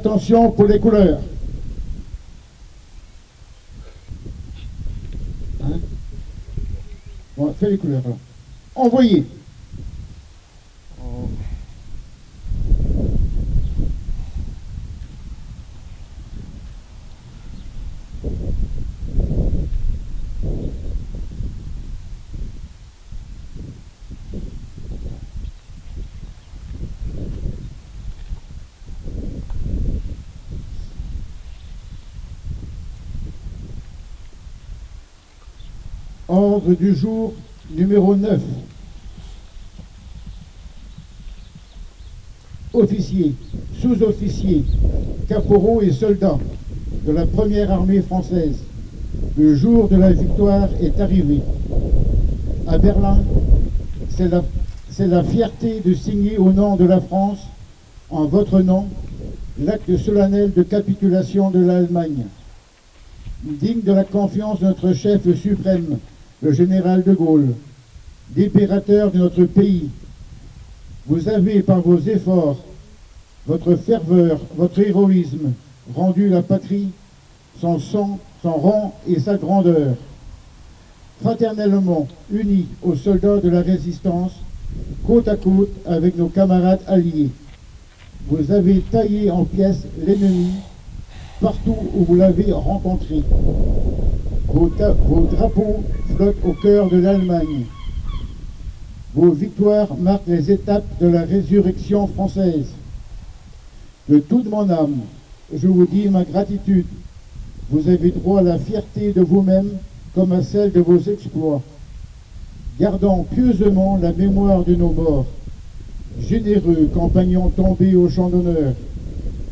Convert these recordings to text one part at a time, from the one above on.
Attention pour les couleurs. Hein? Bon, fais les couleurs alors. Envoyez. Ordre du jour numéro 9. Officiers, sous-officiers, caporaux et soldats de la première armée française, le jour de la victoire est arrivé. À Berlin, c'est la fierté de signer au nom de la France, en votre nom, l'acte solennel de capitulation de l'Allemagne. Digne de la confiance de notre chef suprême, le général de Gaulle, libérateur de notre pays, vous avez, par vos efforts, votre ferveur, votre héroïsme, rendu la patrie, son sang, son rang et sa grandeur. Fraternellement unis aux soldats de la résistance, côte à côte avec nos camarades alliés, vous avez taillé en pièces l'ennemi partout où vous l'avez rencontré. Vos drapeaux flottent au cœur de l'Allemagne. Vos victoires marquent les étapes de la résurrection française. De toute mon âme, je vous dis ma gratitude. Vous avez droit à la fierté de vous-même comme à celle de vos exploits. Gardons pieusement la mémoire de nos morts. Généreux compagnons tombés au champ d'honneur,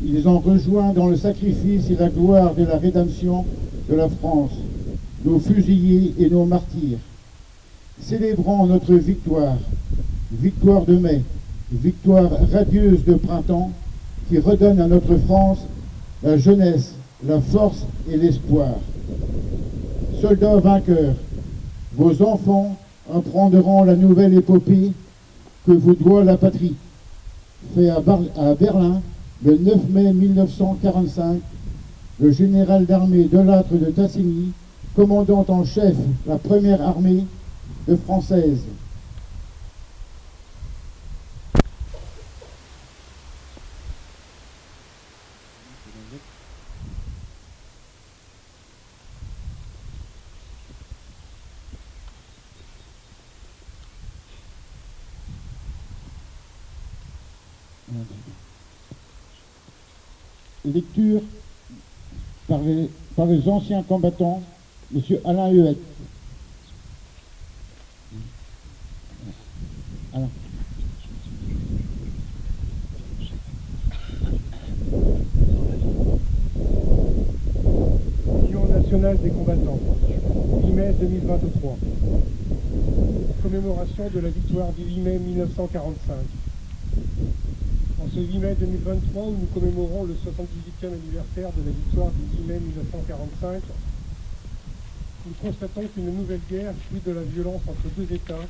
ils ont rejoint dans le sacrifice et la gloire de la rédemption de la France, nos fusillés et nos martyrs. Célébrons notre victoire, victoire de mai, victoire radieuse de printemps, qui redonne à notre France la jeunesse, la force et l'espoir. Soldats vainqueurs, vos enfants apprendront la nouvelle épopée que vous doit la patrie. Fait à Berlin, le 9 mai 1945, le général d'armée Delattre de Tassigny, commandant en chef la première armée de française. Lecture par les anciens combattants, M. Alain Huette. Alain. Union nationale des combattants, 8 mai 2023. Commémoration de la victoire du 8 mai 1945. En ce 8 mai 2023, où nous commémorons le 78e anniversaire de la victoire du 8 mai 1945, nous constatons qu'une nouvelle guerre, fruit de la violence entre deux États,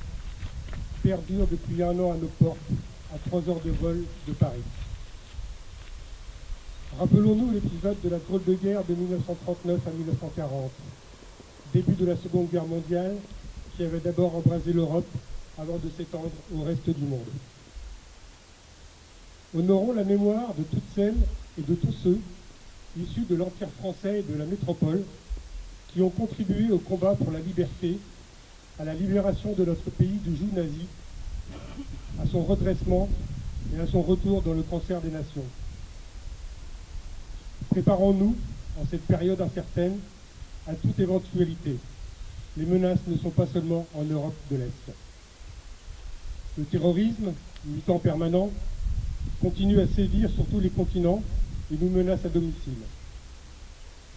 perdure depuis un an à nos portes, à 3 heures de vol de Paris. Rappelons-nous l'épisode de la drôle de guerre de 1939 à 1940, début de la Seconde Guerre mondiale, qui avait d'abord embrasé l'Europe avant de s'étendre au reste du monde. Honorons la mémoire de toutes celles et de tous ceux issus de l'Empire français et de la métropole qui ont contribué au combat pour la liberté, à la libération de notre pays du joug nazi, à son redressement et à son retour dans le concert des nations. Préparons-nous, en cette période incertaine, à toute éventualité. Les menaces ne sont pas seulement en Europe de l'Est. Le terrorisme, mutant permanent, continue à sévir sur tous les continents et nous menace à domicile.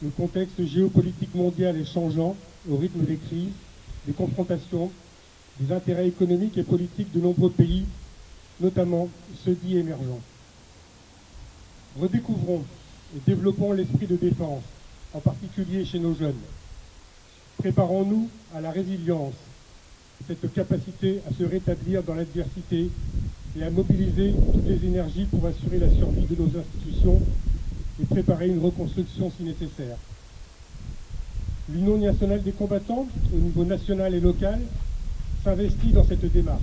Le contexte géopolitique mondial est changeant au rythme des crises, des confrontations, des intérêts économiques et politiques de nombreux pays, notamment ceux dits émergents. Redécouvrons et développons l'esprit de défense, en particulier chez nos jeunes. Préparons-nous à la résilience, cette capacité à se rétablir dans l'adversité et à mobiliser toutes les énergies pour assurer la survie de nos institutions et préparer une reconstruction si nécessaire. L'Union nationale des combattants, au niveau national et local, s'investit dans cette démarche.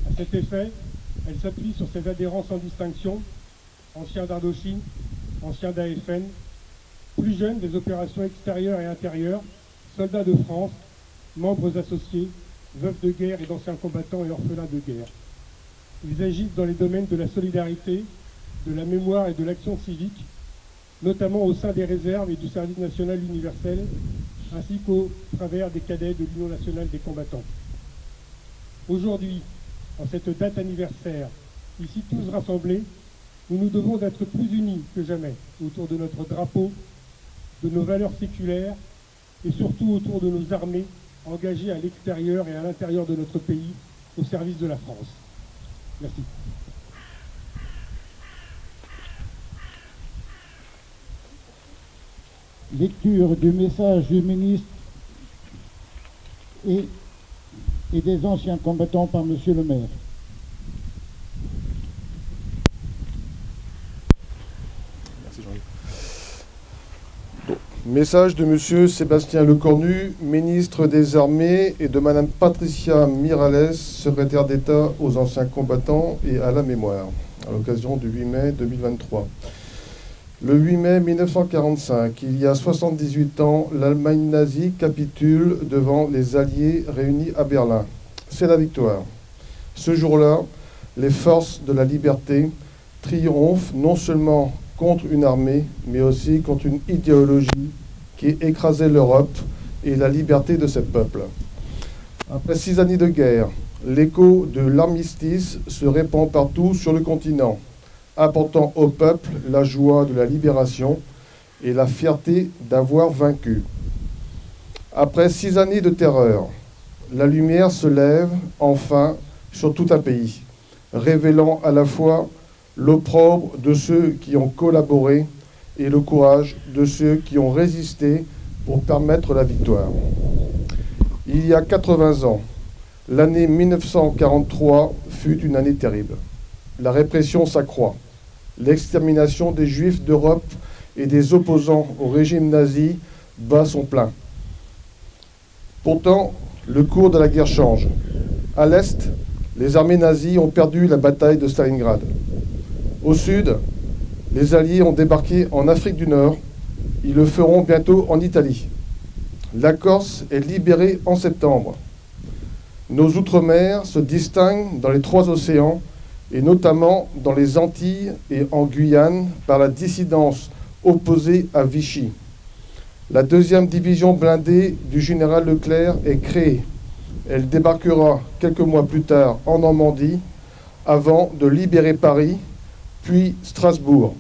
À cet effet, elle s'appuie sur ses adhérents sans distinction, anciens d'Indochine, anciens d'AFN, plus jeunes des opérations extérieures et intérieures, soldats de France, membres associés, veuves de guerre et d'anciens combattants et orphelins de guerre. Ils agissent dans les domaines de la solidarité, de la mémoire et de l'action civique, notamment au sein des réserves et du service national universel, ainsi qu'au travers des cadets de l'Union nationale des combattants. Aujourd'hui, en cette date anniversaire, ici tous rassemblés, nous nous devons d'être plus unis que jamais autour de notre drapeau, de nos valeurs séculaires et surtout autour de nos armées engagées à l'extérieur et à l'intérieur de notre pays au service de la France. Merci. Lecture du message du ministre et des anciens combattants par Monsieur le maire. Merci Jean-Yves. Message de Monsieur Sébastien Lecornu, ministre des Armées, et de Madame Patricia Miralles, secrétaire d'État aux anciens combattants et à la mémoire, à l'occasion du 8 mai 2023. Le 8 mai 1945, il y a 78 ans, l'Allemagne nazie capitule devant les Alliés réunis à Berlin. C'est la victoire. Ce jour-là, les forces de la liberté triomphent non seulement contre une armée, mais aussi contre une idéologie qui écrasait l'Europe et la liberté de ses peuples. Après 6 années de guerre, l'écho de l'armistice se répand partout sur le continent, apportant au peuple la joie de la libération et la fierté d'avoir vaincu. Après 6 années de terreur, la lumière se lève enfin sur tout un pays, révélant à la fois l'opprobre de ceux qui ont collaboré et le courage de ceux qui ont résisté pour permettre la victoire. Il y a 80 ans, l'année 1943 fut une année terrible. La répression s'accroît. L'extermination des Juifs d'Europe et des opposants au régime nazi bat son plein. Pourtant, le cours de la guerre change. À l'Est, les armées nazies ont perdu la bataille de Stalingrad. Au Sud, les Alliés ont débarqué en Afrique du Nord. Ils le feront bientôt en Italie. La Corse est libérée en septembre. Nos outre-mer se distinguent dans les 3 océans, et notamment dans les Antilles et en Guyane, par la dissidence opposée à Vichy. La 2e division blindée du général Leclerc est créée. Elle débarquera quelques mois plus tard en Normandie, avant de libérer Paris, puis Strasbourg.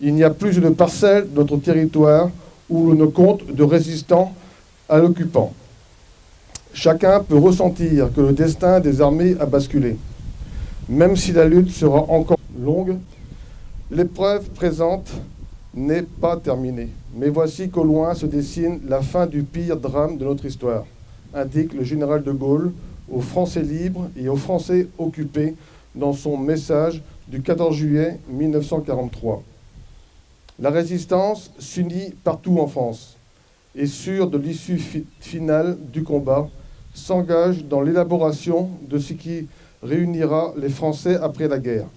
Il n'y a plus une parcelle de notre territoire où l'on ne compte de résistants à l'occupant. Chacun peut ressentir que le destin des armées a basculé. Même si la lutte sera encore longue, l'épreuve présente n'est pas terminée. Mais voici qu'au loin se dessine la fin du pire drame de notre histoire, indique le général de Gaulle aux Français libres et aux Français occupés dans son message du 14 juillet 1943. La résistance s'unit partout en France et, sûre de l'issue finale du combat, s'engage dans l'élaboration de ce qui réunira les Français après la guerre.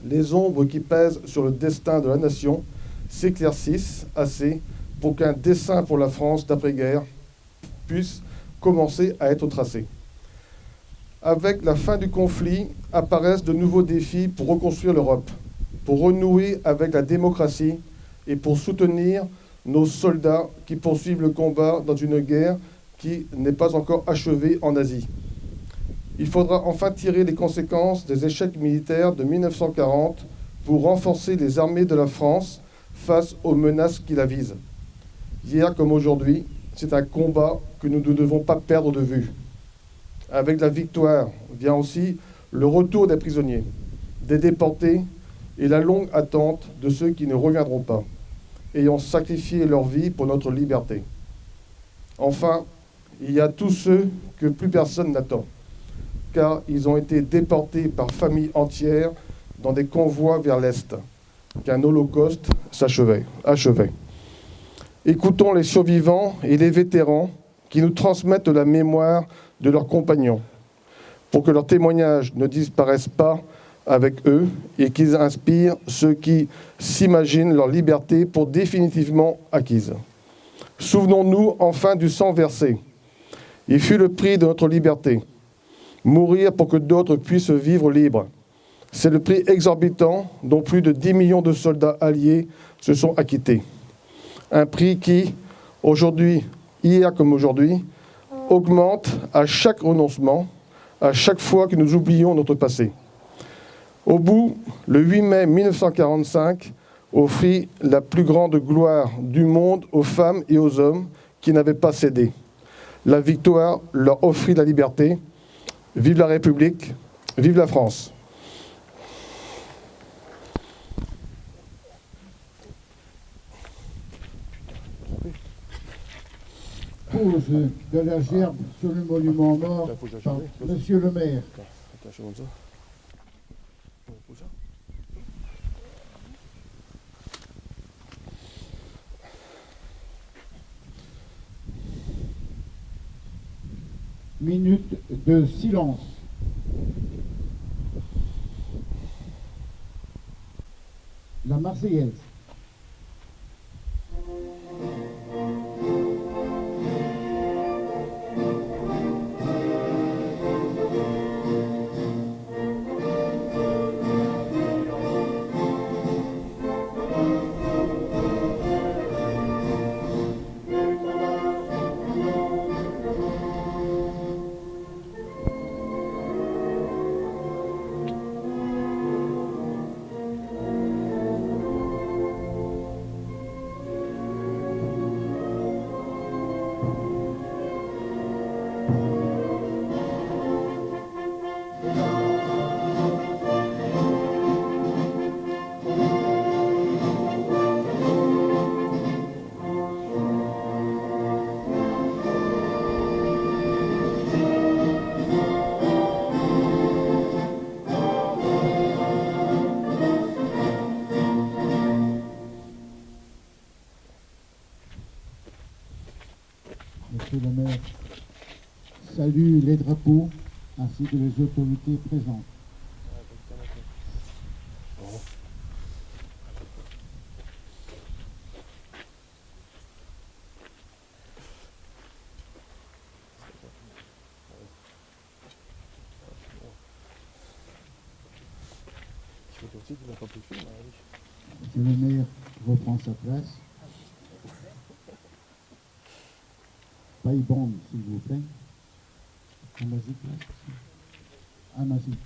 Les ombres qui pèsent sur le destin de la nation s'éclaircissent assez pour qu'un dessein pour la France d'après-guerre puisse commencer à être tracé. Avec la fin du conflit apparaissent de nouveaux défis pour reconstruire l'Europe, pour renouer avec la démocratie et pour soutenir nos soldats qui poursuivent le combat dans une guerre qui n'est pas encore achevée en Asie. Il faudra enfin tirer les conséquences des échecs militaires de 1940 pour renforcer les armées de la France face aux menaces qui la visent. Hier comme aujourd'hui, c'est un combat que nous ne devons pas perdre de vue. Avec la victoire vient aussi le retour des prisonniers, des déportés et la longue attente de ceux qui ne reviendront pas, ayant sacrifié leur vie pour notre liberté. Enfin, il y a tous ceux que plus personne n'attend, car ils ont été déportés par familles entières dans des convois vers l'Est, qu'un holocauste achevait. Écoutons les survivants et les vétérans qui nous transmettent la mémoire de leurs compagnons pour que leurs témoignages ne disparaissent pas avec eux et qu'ils inspirent ceux qui s'imaginent leur liberté pour définitivement acquise. Souvenons-nous enfin du sang versé. Il fut le prix de notre liberté. Mourir pour que d'autres puissent vivre libres. C'est le prix exorbitant dont plus de 10 millions de soldats alliés se sont acquittés. Un prix qui, aujourd'hui, hier comme aujourd'hui, augmente à chaque renoncement, à chaque fois que nous oublions notre passé. Au bout, le 8 mai 1945 offrit la plus grande gloire du monde aux femmes et aux hommes qui n'avaient pas cédé. La victoire leur offrit la liberté. Vive la République, vive la France. Pose de la gerbe sur le monument mort par Monsieur le maire. Minute de silence. La Marseillaise. Monsieur le maire salue les drapeaux ainsi que les autorités présentes. Monsieur le maire reprend sa place. Paille-bande, s'il vous plaît. Amazie, Amazie.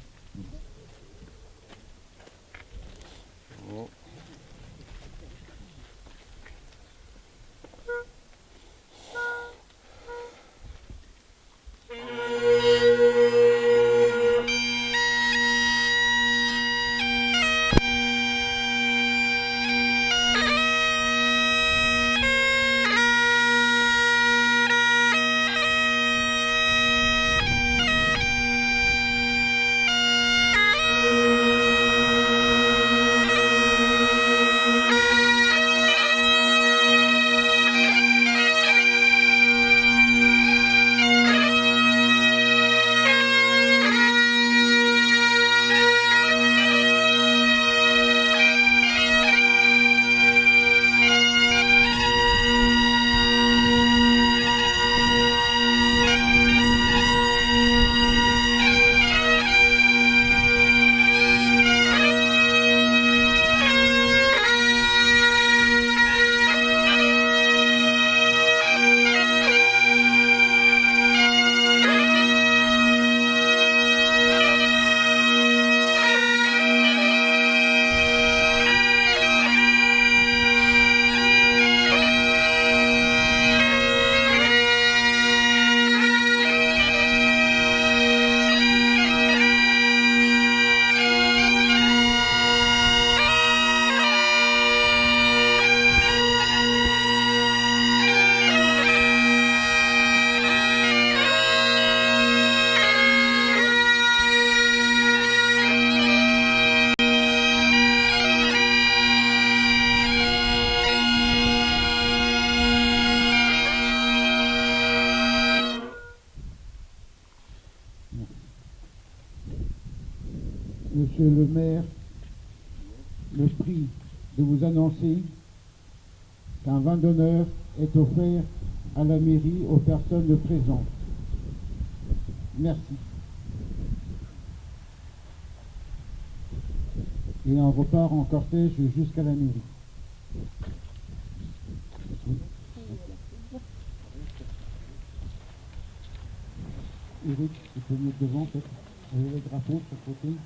Monsieur le maire, le prix de vous annoncer qu'un vin d'honneur est offert à la mairie aux personnes présentes. Merci. Et on repart en cortège jusqu'à la mairie. Eric, tu peux venir devant peut-être avec le drapeau sur le côté.